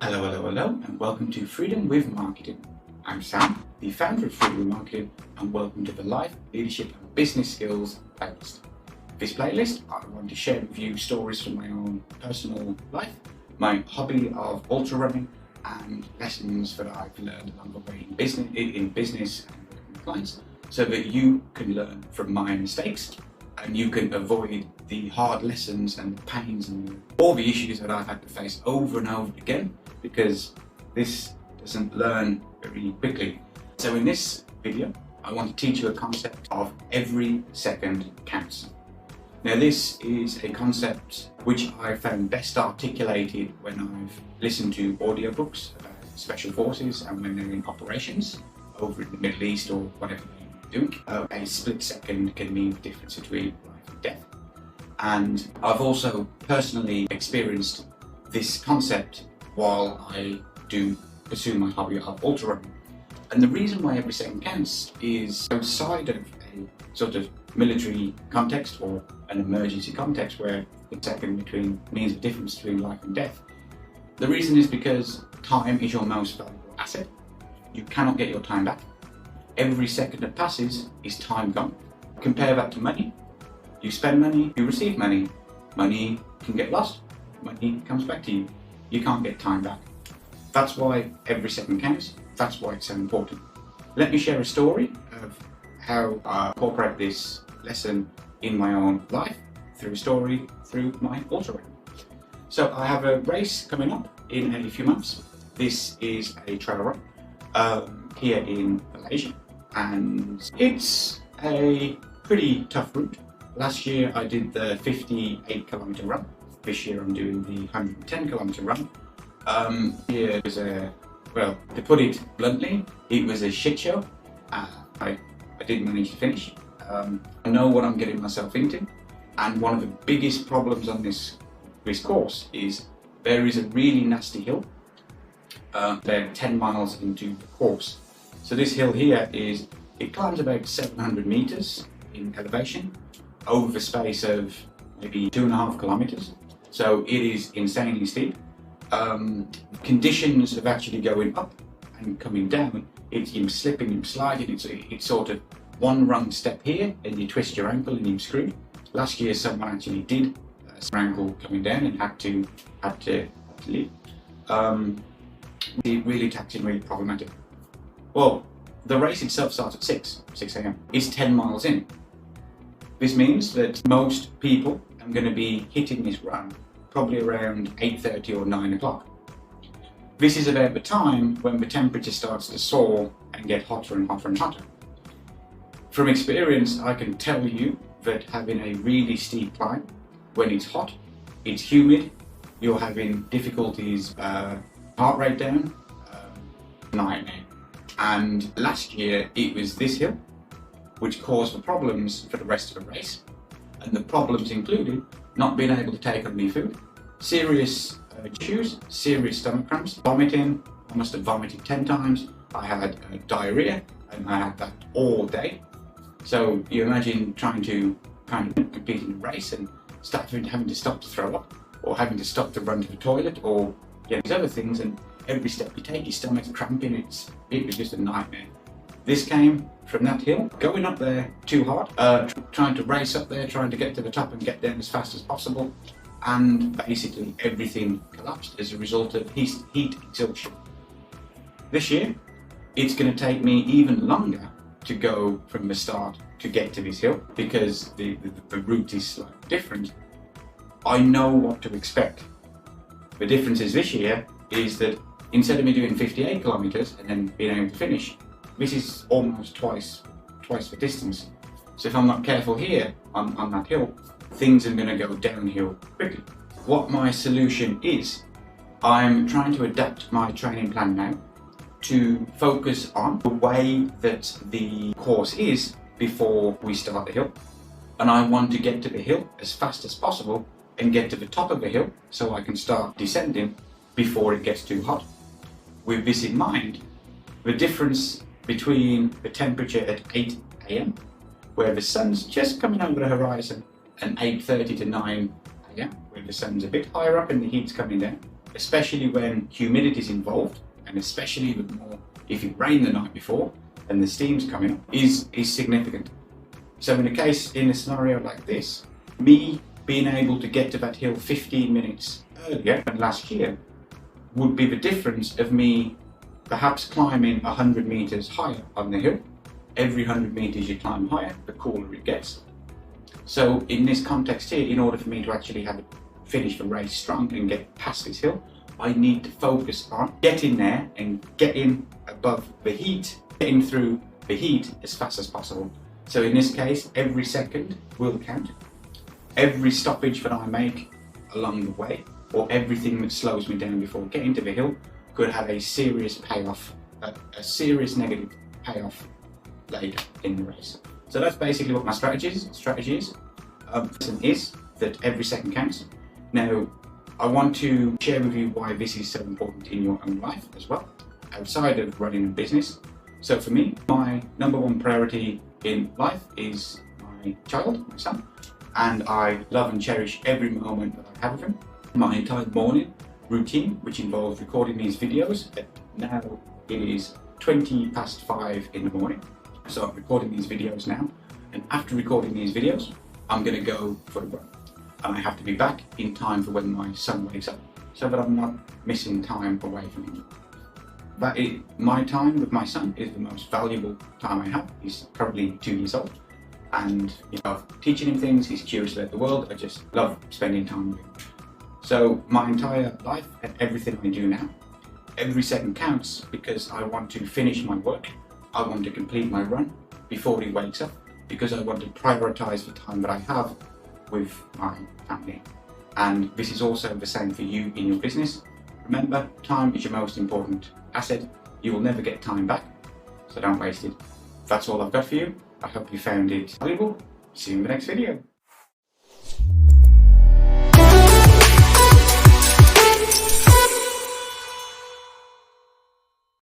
Hello, and welcome to Freedom with Marketing. I'm Sam, the founder of Freedom with Marketing, and welcome to the Life, Leadership and Business Skills playlist. This playlist, I want to share with you stories from my own personal life, my hobby of ultra running, and lessons that I've learned along the way in business and working with clients, so that you can learn from my mistakes and you can avoid the hard lessons and the pains and all the issues that I've had to face over and over again, because this doesn't learn very quickly. So in this video, I want to teach you a concept of every second counts. Now this is a concept which I found best articulated when I've listened to audiobooks about special forces and when they're in operations over in the Middle East or whatever they're doing. A split second can mean the difference between life and death. And I've also personally experienced this concept while I do pursue my hobby of ultra running. And the reason why every second counts is outside of a sort of military context or an emergency context where the second between means the difference between life and death. The reason is because time is your most valuable asset. You cannot get your time back. Every second that passes is time gone. Compare that to money. You spend money, you receive money. Money can get lost. Money comes back to you. You can't get time back. That's why every second counts. That's why it's so important. Let me share a story of how I incorporate this lesson in my own life through a story through my ultra running. So I have a race coming up in a few months. This is a trail run here in Malaysia, and it's a pretty tough route. Last year I did the 58 kilometer run. This year I'm doing the 110 kilometer run. Here was well, to put it bluntly, it was a shit show. I didn't manage to finish. I know what I'm getting myself into, and one of the biggest problems on this course is there is a really nasty hill. They're 10 miles into the course. So this hill here it climbs about 700 meters in elevation over the space of maybe 2.5 kilometers. So it is insanely steep. Conditions of actually going up and coming down, it's you slipping and sliding. It's sort of one wrong step here and you twist your ankle and you screw. Last year someone actually did their ankle coming down and had to leave. It really taxing, really problematic. Well, the race itself starts at 6 a.m. It's 10 miles in. This means that most people are going to be hitting this run probably around 8:30 or 9 o'clock. This is about the time when the temperature starts to soar and get hotter and hotter and hotter. From experience, I can tell you that having a really steep climb, when it's hot, it's humid, you're having difficulties, heart rate down, nightmare. And last year it was this hill which caused the problems for the rest of the race. And the problems included not being able to take on any food, serious issues, serious stomach cramps, vomiting. I must have vomited 10 times. I had diarrhea, and I had that all day. So you imagine trying to kind of compete in a race and having to stop to throw up, or having to stop to run to the toilet, or these other things, and every step you take, your stomach's cramping. It was just a nightmare. This came from that hill, going up there too hard, trying to race up there, trying to get to the top and get down as fast as possible, and basically everything collapsed as a result of heat exhaustion. This year, it's going to take me even longer to go from the start to get to this hill because the route is slightly different. I know what to expect. The difference is this year is that instead of me doing 58 kilometers and then being able to finish, this is almost twice the distance. So if I'm not careful here on that hill, things are going to go downhill quickly. What my solution is, I'm trying to adapt my training plan now to focus on the way that the course is before we start the hill. And I want to get to the hill as fast as possible and get to the top of the hill so I can start descending before it gets too hot. With this in mind, the difference between the temperature at 8 a.m. where the sun's just coming over the horizon and 8:30 to 9 a.m. where the sun's a bit higher up and the heat's coming down, especially when humidity is involved, and especially with more if it rained the night before and the steam's coming up, is significant. So in a scenario like this, me being able to get to that hill 15 minutes earlier than last year would be the difference of me perhaps climbing 100 meters higher on the hill. Every 100 meters you climb higher, the cooler it gets. So in this context here, in order for me to actually finish the race strong and get past this hill, I need to focus on getting there and getting above the heat, getting through the heat as fast as possible. So in this case, every second will count. Every stoppage that I make along the way, or everything that slows me down before getting to the hill, could have a serious payoff, a serious negative payoff later in the race. So that's basically what my strategy is. Is that every second counts. Now, I want to share with you why this is so important in your own life as well, outside of running a business. So for me, my number one priority in life is my child, my son, and I love and cherish every moment that I have with him. My entire morning routine, which involves recording these videos. Now it is 5:20 in the morning. So I'm recording these videos now, and after recording these videos, I'm going to go for a run. And I have to be back in time for when my son wakes up, so that I'm not missing time away from him. My time with my son is the most valuable time I have. He's currently 2 years old, and I love teaching him things. He's curious about the world. I just love spending time with him. So my entire life and everything I do now, every second counts, because I want to finish my work. I want to complete my run before he wakes up, because I want to prioritize the time that I have with my family. And this is also the same for you in your business. Remember, time is your most important asset. You will never get time back, so don't waste it. That's all I've got for you. I hope you found it valuable. See you in the next video.